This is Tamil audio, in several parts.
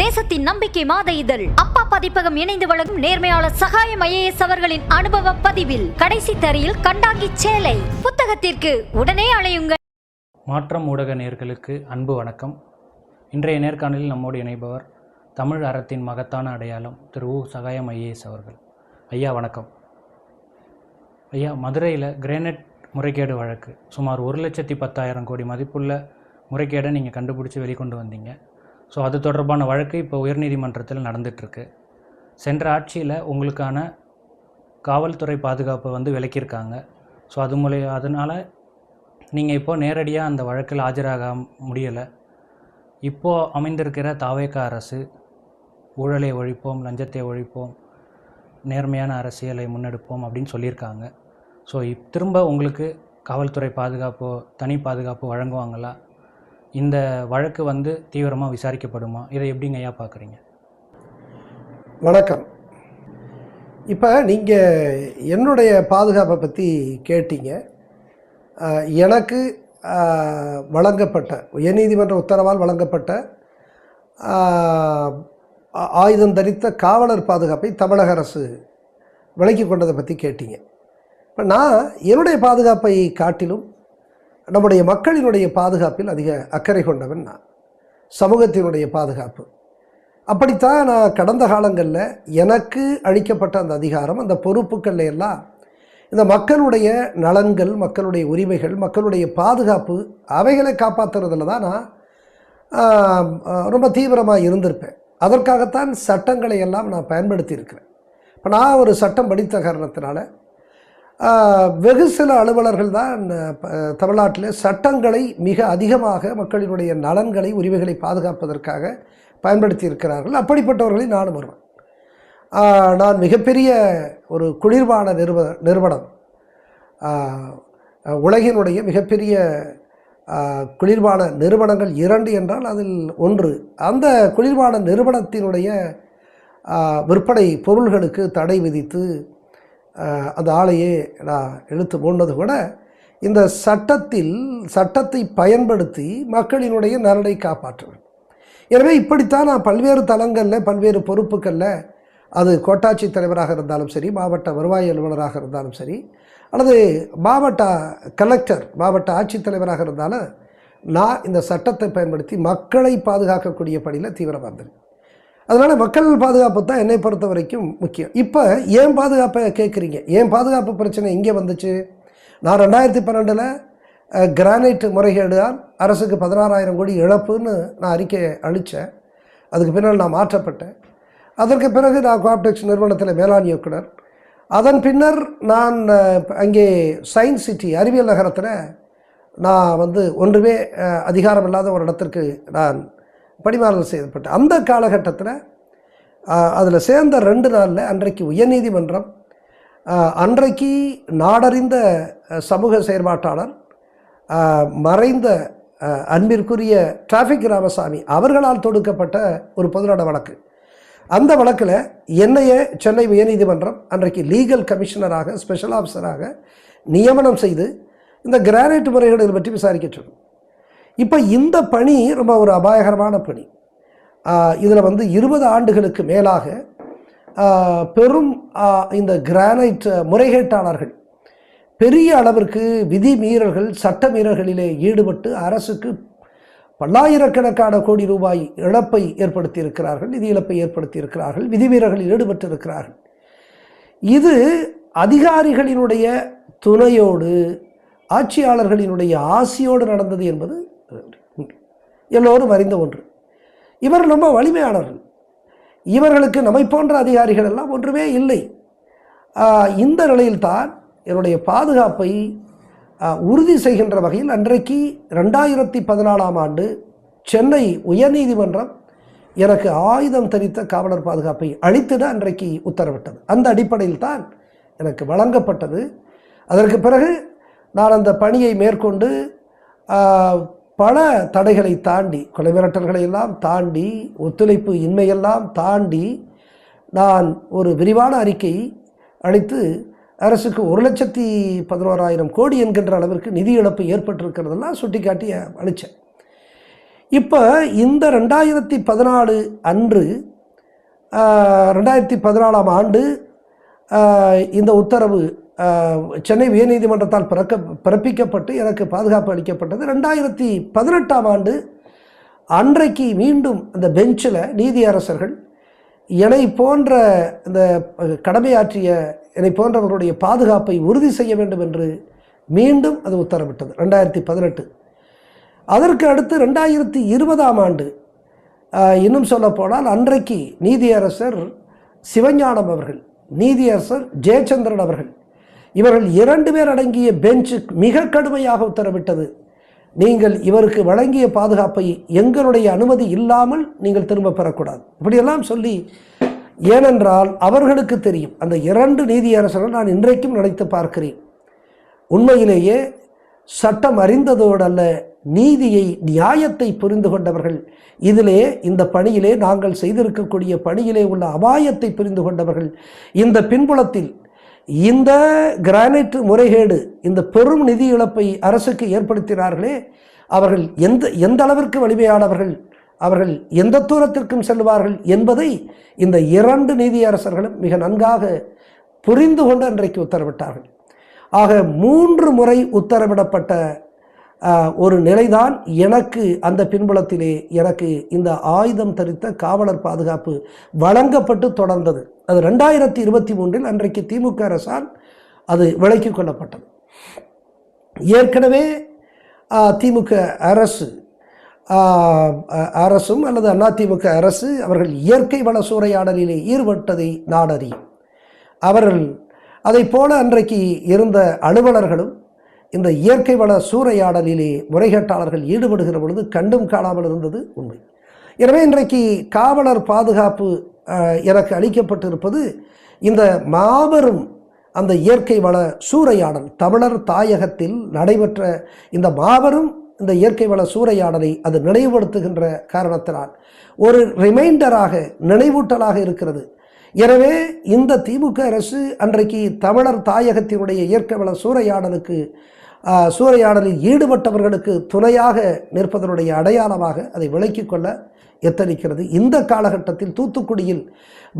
தேசத்தின் நம்பிக்கை மாத இதழ் அப்பா பதிப்பகம் இணைந்து வழங்கும் நேர்மையாளர் சகாயம் IAS அவர்களின் அனுபவ பதிவில் கடைசி தரையில் கண்டாங்கி சேலை புத்தகத்திற்கு உடனே அழையுங்கள். மாற்றம் ஊடக நேயர்களுக்கு அன்பு வணக்கம். இன்றைய நேர்காணலில் நம்மோடு இணைபவர் தமிழ் அறத்தின் மகத்தான அடையாளம் திரு சகாயம் IAS அவர்கள். ஐயா வணக்கம். ஐயா, மதுரையில் கிரானைட் முறைகேடு வழக்கு சுமார் 1,10,000 கோடி மதிப்புள்ள முறைகேடை நீங்கள் கண்டுபிடிச்சி வெளிக்கொண்டு வந்தீங்க. ஸோ அது தொடர்பான வழக்கு இப்போ உயர்நீதிமன்றத்தில் நடந்துகிட்ருக்கு. சென்ற ஆட்சியில் உங்களுக்கான காவல்துறை பாதுகாப்பை விலக்கியிருக்காங்க. ஸோ அதனால் நீங்கள் இப்போது நேரடியாக அந்த வழக்கில் ஆஜராக முடியலை. இப்போது அமைந்திருக்கிற தாவேக அரசு ஊழலை ஒழிப்போம், லஞ்சத்தை ஒழிப்போம், நேர்மையான அரசியலை முன்னெடுப்போம் அப்படின்னு சொல்லியிருக்காங்க. ஸோ திரும்ப உங்களுக்கு காவல்துறை பாதுகாப்போ தனி பாதுகாப்பு வழங்குவாங்களா? இந்த வழக்கு தீவிரமாக விசாரிக்கப்படுமா? இதை எப்படிங்க ஐயா பார்க்குறீங்க? வணக்கம். இப்போ நீங்கள் என்னுடைய பாதுகாப்பை பற்றி கேட்டீங்க. எனக்கு வழங்கப்பட்ட உயர்நீதிமன்ற உத்தரவால் வழங்கப்பட்ட ஆயுதம் தரித்த காவலர் பாதுகாப்பை தமிழக அரசு விலக்கி கொண்டதை பற்றி கேட்டீங்க. இப்போ நான் என்னுடைய பாதுகாப்பை காட்டிலும் நம்முடைய மக்களினுடைய பாதுகாப்பில் அதிக அக்கறை கொண்டவன் நான். சமூகத்தினுடைய பாதுகாப்பு அப்படித்தான் நான் கடந்த காலங்களில் எனக்கு அளிக்கப்பட்ட அந்த அதிகாரம், அந்த பொறுப்புக்கள் எல்லாம் இந்த மக்களுடைய நலன்கள், மக்களுடைய உரிமைகள், மக்களுடைய பாதுகாப்பு அவைகளை காப்பாற்றுறதுல தான் நான் ரொம்ப தீவிரமாக இருந்திருப்பேன். அதற்காகத்தான் சட்டங்களை எல்லாம் நான் பயன்படுத்தி இருக்கிறேன். இப்போ நான் ஒரு சட்டம் படித்த காரணத்தினால வெகு சில அலுவலர்கள் தான் தமிழ்நாட்டில் சட்டங்களை மிக அதிகமாக மக்களினுடைய நலன்களை, உரிமைகளை பாதுகாப்பதற்காக பயன்படுத்தி இருக்கிறார்கள். அப்படிப்பட்டவர்களை நானும் வருவேன். நான் மிகப்பெரிய ஒரு குளிர்பான நிறுவனம், உலகினுடைய மிகப்பெரிய குளிர்பான நிறுவனங்கள் 2 என்றால் அதில் ஒன்று. அந்த குளிர்பான நிறுவனத்தினுடைய விற்பனை பொருள்களுக்கு தடை விதித்து அந்த ஆளையே நான் இழுத்து போனது கூட இந்த சட்டத்தை பயன்படுத்தி மக்களினுடைய நலனை காப்பாற்றுவேன். எனவே இப்படித்தான் நான் பல்வேறு தளங்களில், பல்வேறு பொறுப்புகளில், அது கோட்டாட்சி தலைவராக இருந்தாலும் சரி, மாவட்ட வருவாய் அலுவலராக இருந்தாலும் சரி, அல்லது மாவட்ட கலெக்டர், மாவட்ட ஆட்சித்தலைவராக இருந்தாலும் நான் இந்த சட்டத்தை பயன்படுத்தி மக்களை பாதுகாக்கக்கூடிய பணியில் தீவிரமாக இருந்தேன். அதனால் மக்கள் பாதுகாப்பு தான் என்னை பொறுத்த வரைக்கும் முக்கியம். இப்போ ஏன் பாதுகாப்பை கேட்குறீங்க? ஏன் பாதுகாப்பு பிரச்சனை இங்கே வந்துச்சு? நான் 2012 கிரானைட் முறைகேடால் அரசுக்கு 16,000 கோடி இழப்புன்னு நான் அறிக்கை அளித்தேன். அதுக்கு பின்னால் நான் மாற்றப்பட்டேன். அதற்கு பிறகு நான் கோஆப்டெக்ஸ் நிறுவனத்தில் மேலாண் இயக்குனர். அதன் பின்னர் நான் அங்கே சயின்ஸ் சிட்டி அறிவியல் நகரத்தில் நான் ஒன்றுமே அதிகாரம் இல்லாத ஒரு இடத்திற்கு நான் பணிமாறுதல் செய்யப்பட்டேன். அந்த காலகட்டத்தில் அதில் சேர்ந்த 2 நாளில் அன்றைக்கு உயர்நீதிமன்றம் அன்றைக்கு நாடறிந்த சமூக செயற்பாட்டாளர் மறைந்த அன்பிற்குரிய டிராஃபிக் ராமசாமி அவர்களால் தொடுக்கப்பட்ட ஒரு பொதுநல வழக்கு. அந்த வழக்கில் என்னையே சென்னை உயர்நீதிமன்றம் அன்றைக்கு லீகல் கமிஷனராக, ஸ்பெஷல் ஆஃபீஸராக நியமனம் செய்து இந்த கிரானைட் முறைகேடுகள் பற்றி விசாரிக்க சொன்னோம். இப்போ இந்த பணி ரொம்ப ஒரு அபாயகரமான பணி. இதில் 20 ஆண்டுகளுக்கு மேலாக பெரும் இந்த கிரானைட் முறைகேட்டாளர்கள் பெரிய அளவிற்கு விதி மீறல்கள், சட்ட மீறல்களிலே ஈடுபட்டு அரசுக்கு பல்லாயிரக்கணக்கான கோடி ரூபாய் இழப்பை ஏற்படுத்தி இருக்கிறார்கள், நிதி இழப்பை ஏற்படுத்தி இருக்கிறார்கள், விதிமீறல்களில் ஈடுபட்டு இருக்கிறார்கள். இது அதிகாரிகளினுடைய துணையோடு, ஆட்சியாளர்களினுடைய ஆசியோடு நடந்தது என்பது எல்லோரும் அறிந்த ஒன்று. இவர்கள் ரொம்ப வலிமையானவர்கள். இவர்களுக்கு நம்மை போன்ற அதிகாரிகள் எல்லாம் ஒன்றுமே இல்லை. இந்த நிலையில்தான் என்னுடைய பாதுகாப்பை உறுதி செய்கின்ற வகையில் அன்றைக்கு 2014ஆம் ஆண்டு சென்னை உயர்நீதிமன்றம் எனக்கு ஆயுதம் தரித்த காவலர் பாதுகாப்பை அளித்திட அன்றைக்கு உத்தரவிட்டது. அந்த அடிப்படையில் தான் எனக்கு வழங்கப்பட்டது. அதற்கு பிறகு நான் அந்த பணியை மேற்கொண்டு பல தடைகளை தாண்டி, கொலை மிரட்டல்களை எல்லாம் தாண்டி, ஒத்துழைப்பு இன்மையெல்லாம் தாண்டி நான் ஒரு விரிவான அறிக்கை அளித்து அரசுக்கு 1,11,000 கோடி என்கின்ற அளவிற்கு நிதி இழப்பு ஏற்பட்டிருக்கிறதெல்லாம் சுட்டி காட்டி அளித்தேன். இப்போ இந்த 2014 அன்று 2014ஆம் ஆண்டு இந்த உத்தரவு சென்னை உயர்நீதிமன்றத்தால் பிறப்பிக்கப்பட்டு எனக்கு பாதுகாப்பு அளிக்கப்பட்டது. 2018ஆம் ஆண்டு அன்றைக்கு மீண்டும் அந்த பெஞ்சில் நீதியரசர்கள் என்னை போன்ற இந்த கடமையாற்றிய என்னை போன்றவர்களுடைய பாதுகாப்பை உறுதி செய்ய வேண்டும் என்று மீண்டும் அது உத்தரவிட்டது 2018. அதற்கு அடுத்து 2020ஆம் ஆண்டு இன்னும் சொல்லப்போனால் அன்றைக்கு நீதியரசர் சிவஞானம் அவர்கள், நீதியரசர் ஜெயச்சந்திரன் அவர்கள், இவர்கள் 2 பேர் அடங்கிய பெஞ்சு மிக கடுமையாக உத்தரவிட்டது. நீங்கள் இவருக்கு வழங்கிய பாதுகாப்பை எங்களுடைய அனுமதி இல்லாமல் நீங்கள் திரும்ப பெறக்கூடாது இப்படியெல்லாம் சொல்லி, ஏனென்றால் அவர்களுக்கு தெரியும், அந்த 2 நீதியரசர்கள் நான் இன்றைக்கும் நினைத்து பார்க்கிறேன், உண்மையிலேயே சட்டம் அறிந்ததோடு அல்ல, நீதியை நியாயத்தை புரிந்து கொண்டவர்கள். இதிலே இந்த பணியிலே நாங்கள் செய்திருக்கக்கூடிய பணியிலே உள்ள அபாயத்தை புரிந்து கொண்டவர்கள். இந்த பின்புலத்தில் இந்த கிரானைட் முறைகேடு, இந்த பெரும் நிதி இழப்பை அரசுக்கு ஏற்படுத்தினார்களே, அவர்கள் எந்த அளவிற்கு வலிமையானவர்கள், அவர்கள் எந்த தூரத்திற்கும் செல்வார்கள் என்பதை இந்த 2 நீதியரசர்களும் மிக நன்காக புரிந்து கொண்டு அன்றைக்கு உத்தரவிட்டார்கள். ஆக 3 முறை உத்தரவிடப்பட்ட ஒரு நிலைதான் எனக்கு அந்த பின்புலத்திலே எனக்கு இந்த ஆயுதம் தரித்த காவலர் பாதுகாப்பு வழங்கப்பட்டு தொடர்ந்தது. அது 2023 அன்றைக்கு திமுக அரசால் அது விலக்கிக் கொள்ளப்பட்டது. ஏற்கனவே திமுக அரசும் அல்லது அதிமுக அரசு அவர்கள் இயற்கை வள சூறையாடலிலே ஈடுபட்டதை நாடறியும். அவர்கள் அதை போல அன்றைக்கு இருந்த அலுவலர்களும் இந்த இயற்கை வள சூறையாடலிலே முறைகேட்டாளர்கள் ஈடுபடுகிற பொழுது கண்டும் காணாமல் இருந்தது உண்மை. எனவே இன்றைக்கு காவலர் பாதுகாப்பு எனக்கு அளிக்கப்பட்டிருப்பது இந்த மாபெரும் அந்த இயற்கை வள சூறையாடல், தமிழர் தாயகத்தில் நடைபெற்ற இந்த மாபெரும் இந்த இயற்கை வள சூறையாடலை அது நினைவுபடுத்துகின்ற காரணத்தினால் ஒரு ரிமைண்டராக, நினைவூட்டலாக இருக்கிறது. எனவே இந்த திமுக அரசு அன்றைக்கு தமிழர் தாயகத்தினுடைய இயற்கை வள சூறையாடலில் ஈடுபட்டவர்களுக்கு துணையாக நிற்பதனுடைய அடையாளமாக அதை விலக்கிக் கொள்ள எத்தனிக்கிறது. இந்த காலகட்டத்தில் தூத்துக்குடியில்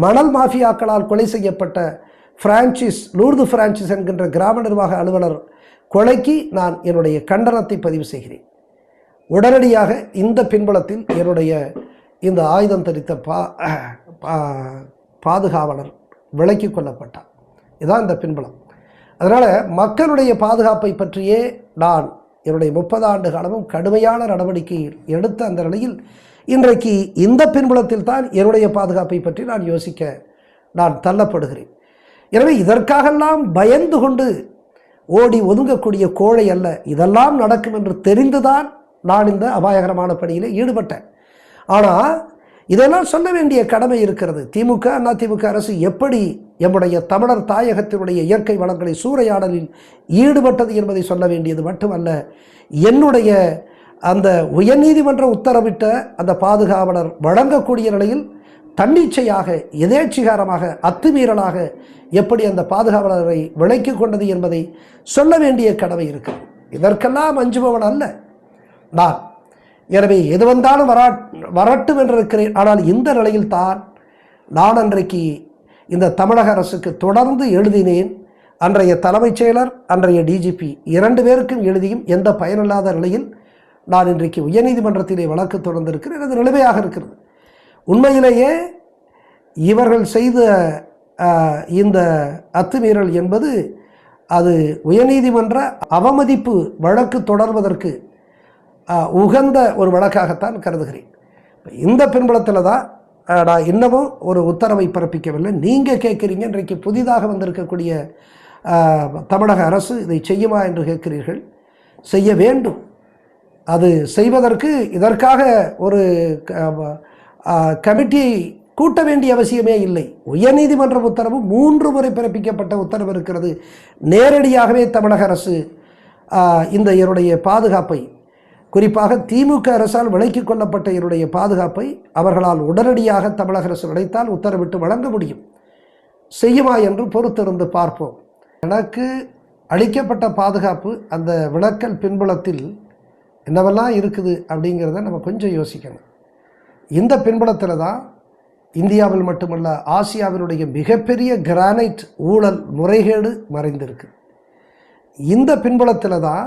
மணல் மாஃபியாக்களால் கொலை செய்யப்பட்ட லூர்து பிரான்சிஸ் என்கின்ற கிராம நிர்வாக அலுவலர் கொலைக்கு நான் என்னுடைய கண்டனத்தை பதிவு செய்கிறேன். உடனடியாக இந்த பின்புலத்தில் என்னுடைய இந்த ஆயுதம் தரித்த பாதுகாவலர் விலக்கிக் கொள்ளப்பட்டார். இதுதான் இந்த பின்புலம். அதனால் மக்களுடைய பாதுகாப்பை பற்றியே நான் என்னுடைய 30 ஆண்டு காலமும் கடுமையான நடவடிக்கை எடுத்த அந்த நிலையில் இன்றைக்கு இந்த பின்புலத்தில் தான் என்னுடைய பாதுகாப்பை பற்றி நான் யோசிக்க நான் தள்ளப்படுகிறேன். எனவே இதற்காகலாம் பயந்து கொண்டு ஓடி ஒதுங்கக்கூடிய கோழை அல்ல. இதெல்லாம் நடக்கும் என்று தெரிந்துதான் நான் இந்த அபாயகரமான பணியில் ஈடுபட்டேன். ஆனால் இதெல்லாம் சொல்ல வேண்டிய கடமை இருக்கிறது. திமுக அதிமுக அரசு எப்படி எம்முடைய தமிழர் தாயகத்தினுடைய இயற்கை வளங்களை சூறையாடலில் ஈடுபட்டது என்பதை சொல்ல வேண்டியது மட்டுமல்ல, என்னுடைய அந்த உயர்நீதிமன்ற உத்தரவிட்ட அந்த பாதுகாவலர் வழங்கக்கூடிய நிலையில் தன்னிச்சையாக, எதேச்சிகாரமாக, அத்துமீறலாக எப்படி அந்த பாதுகாவலரை விலக்கிக் கொண்டது என்பதை சொல்ல வேண்டிய கடமை இருக்கிறது. இதற்கெல்லாம் அஞ்சுபவன் அல்ல நான். எனவே எது வந்தாலும் வரட்டும் என்று இருக்கிறேன். ஆனால் இந்த நிலையில் தான் நான் அன்றைக்கு இந்த தமிழக அரசுக்கு தொடர்ந்து எழுதினேன். அன்றைய தலைமைச் செயலர், அன்றைய டிஜிபி 2 பேருக்கும் எழுதியும் எந்த பயனில்லாத நிலையில் நான் இன்றைக்கு உயர்நீதிமன்றத்திலே வழக்கு தொடர்ந்திருக்கிறேன். அது நிலைமையாக இருக்கிறது. உண்மையிலேயே இவர்கள் செய்த இந்த அத்துமீறல் என்பது அது உயர்நீதிமன்ற அவமதிப்பு வழக்கு தொடர்வதற்கு உகந்த ஒரு வழக்காகத்தான் கருதுகிறேன். இந்த பின்புலத்தில் தான் நான் இன்னமும் ஒரு உத்தரவை பிறப்பிக்கவில்லை. நீங்கள் கேட்குறீங்க, இன்றைக்கு புதிதாக வந்திருக்கக்கூடிய தமிழக அரசு இதை செய்யுமா என்று கேட்கிறீர்கள். செய்ய வேண்டும். அது செய்வதற்கு இதற்காக ஒரு கமிட்டியை கூட்ட வேண்டிய அவசியமே இல்லை. உயர்நீதிமன்ற உத்தரவு 3 முறை பிறப்பிக்கப்பட்ட உத்தரவு இருக்கிறது. நேரடியாகவே தமிழக அரசு இந்த என்னுடைய பாதுகாப்பை, குறிப்பாக திமுக அரசால் விலக்கிக் கொள்ளப்பட்ட என்னுடைய பாதுகாப்பை அவர்களால் உடனடியாக தமிழக அரசு நினைத்தால் உத்தரவிட்டு வழங்க முடியும். செய்யுமா என்று பொறுத்திருந்து பார்ப்போம். எனக்கு அளிக்கப்பட்ட பாதுகாப்பு அந்த விலக்கல் பின்புலத்தில் என்னவெல்லாம் இருக்குது அப்படிங்கிறத நம்ம கொஞ்சம் யோசிக்கணும். இந்த பின்புலத்தில் தான் இந்தியாவில் மட்டுமல்ல ஆசியாவினுடைய மிகப்பெரிய கிரானைட் ஊழல் முறைகேடு மறைந்திருக்கு. இந்த பின்புலத்தில் தான்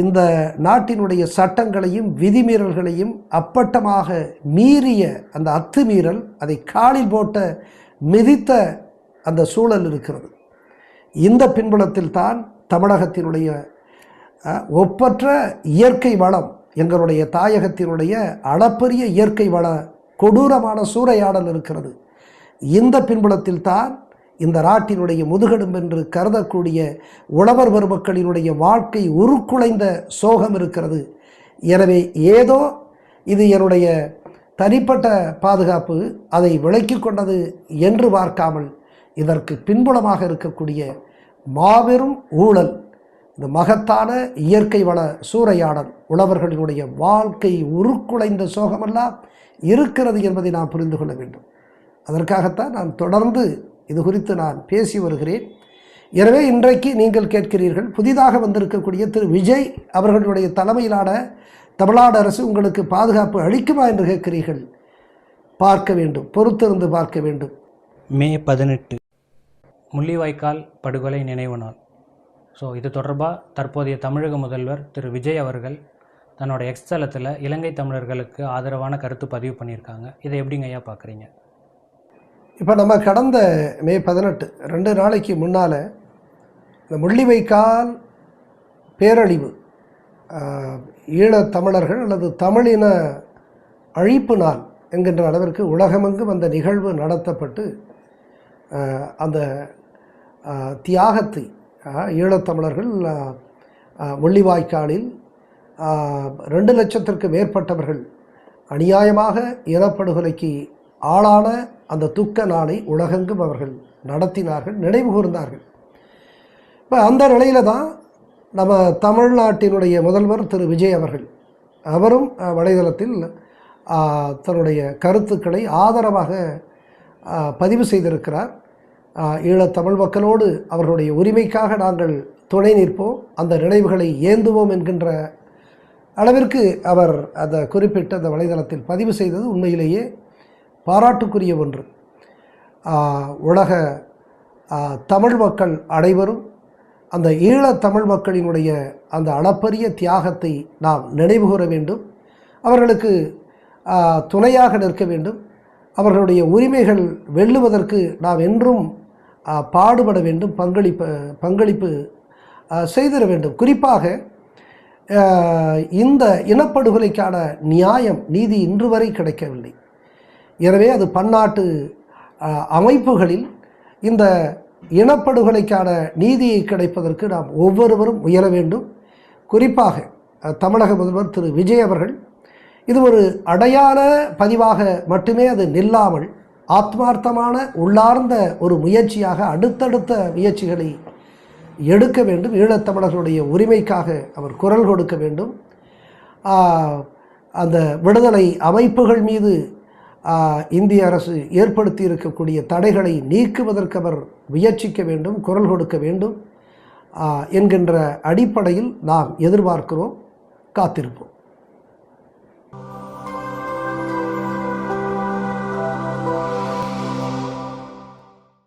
இந்த நாட்டினுடைய சட்டங்களையும் விதிமீறல்களையும் அப்பட்டமாக மீறிய அந்த அத்துமீறல், அதை காலில் போட்ட மிதித்த அந்த சூழல் இருக்கிறது. இந்த பின்புலத்தில் தான் தமிழகத்தினுடைய ஒப்பற்ற இயற்கை வளம், எங்களுடைய தாயகத்தினுடைய அளப்பரிய இயற்கை வள கொடூரமான சூறையாடல் இருக்கிறது. இந்த பின்புலத்தில் தான் இந்த நாட்டினுடைய முதுகெலும்பு என்று கருதக்கூடிய உழவர் பெருமக்களினுடைய வாழ்க்கை உருக்குலைந்த சோகம் இருக்கிறது. எனவே ஏதோ இது என்னுடைய தனிப்பட்ட பாதுகாப்பு, அதை விலக்கி கொண்டது என்று பார்க்காமல் இதற்கு பின்புலமாக இருக்கக்கூடிய மாபெரும் ஊழல், இந்த மகத்தான இயற்கை வள சூறையாடல், உழவர்களினுடைய வாழ்க்கை உருக்குலைந்த சோகமெல்லாம் இருக்கிறது என்பதை நாம் புரிந்து கொள்ள வேண்டும். அதற்காகத்தான் நான் தொடர்ந்து இது குறித்து நான் பேசி வருகிறேன். எனவே இன்றைக்கு நீங்கள் கேட்கிறீர்கள், புதிதாக வந்திருக்கக்கூடிய திரு விஜய் அவர்களுடைய தலைமையிலான தமிழ்நாடு அரசு உங்களுக்கு பாதுகாப்பு அளிக்குமா என்று கேட்கிறீர்கள். பார்க்க வேண்டும், பொறுத்திருந்து பார்க்க வேண்டும். மே 18 முள்ளிவாய்க்கால் படுகொலை நினைவு நாள். ஸோ இது தொடர்பாக தற்போதைய தமிழக முதல்வர் திரு விஜய் அவர்கள் தன்னோட எக்ஸ் தளத்தில் இலங்கை தமிழர்களுக்கு ஆதரவான கருத்து பதிவு பண்ணியிருக்காங்க. இதை எப்படிங்க ஐயா பார்க்குறீங்க? இப்போ நம்ம கடந்த மே 18 2 நாளைக்கு முன்னால் இந்த முள்ளிவாய்க்கால் பேரழிவு, ஈழத்தமிழர்கள் அல்லது தமிழின அழிப்பு நாள் என்கின்ற அளவிற்கு உலகமெங்கும் அந்த நிகழ்வு நடத்தப்பட்டு அந்த தியாகத்தை ஈழத்தமிழர்கள் முள்ளிவாய்க்காலில் 2 லட்சத்திற்கு மேற்பட்டவர்கள் அநியாயமாக இனப்படுகொலைக்கு ஆளான அந்த துக்க நாளை உலகெங்கும் அவர்கள் நடத்தினார்கள், நினைவு கூர்ந்தார்கள். இப்போ அந்த நிலையில் தான் நம்ம தமிழ்நாட்டினுடைய முதல்வர் திரு விஜய் அவரும் வலைதளத்தில் தன்னுடைய கருத்துக்களை ஆதரவாக பதிவு செய்திருக்கிறார். ஈழத்தமிழ் மக்களோடு அவர்களுடைய உரிமைக்காக நாங்கள் துணை நிற்போம், அந்த நினைவுகளை ஏந்துவோம் என்கின்ற அளவிற்கு அவர் அந்த குறிப்பிட்ட அந்த வலைதளத்தில் பதிவு செய்தது உண்மையிலேயே பாராட்டுக்குரிய ஒன்று. உலக தமிழ் மக்கள் அனைவரும் அந்த ஈழத்தமிழ் மக்களினுடைய அந்த அளப்பரிய தியாகத்தை நாம் நினைவு கூற வேண்டும், அவர்களுக்கு துணையாக நிற்க வேண்டும், அவர்களுடைய உரிமைகள் வெல்லுவதற்கு நாம் என்றும் பாடுபட வேண்டும், பங்களிப்பு செய்திட வேண்டும். குறிப்பாக இந்த இனப்படுகொலைக்கான நியாயம், நீதி இன்று வரை கிடைக்கவில்லை. எனவே அது பன்னாட்டு அமைப்புகளில் இந்த இனப்படுகொலைக்கான நீதியை கிடைப்பதற்கு நாம் ஒவ்வொருவரும் முயல வேண்டும். குறிப்பாக தமிழக முதல்வர் திரு விஜய் அவர்கள் இது ஒரு அடையாள பதிவாக மட்டுமே அது நில்லாமல் ஆத்மார்த்தமான உள்ளார்ந்த ஒரு முயற்சியாக அடுத்தடுத்த முயற்சிகளை எடுக்க வேண்டும். ஈழத்தமிழர்களுடைய உரிமைக்காக அவர் குரல் கொடுக்க வேண்டும். அந்த விடுதலை அமைப்புகள் மீது இந்திய அரசு ஏற்படுத்தி இருக்கக்கூடிய தடைகளை நீக்குவதற்கு அவர் முயற்சிக்க வேண்டும், குரல் கொடுக்க வேண்டும் என்கின்ற அடிப்படையில் நாம் எதிர்பார்க்கிறோம், காத்திருப்போம்.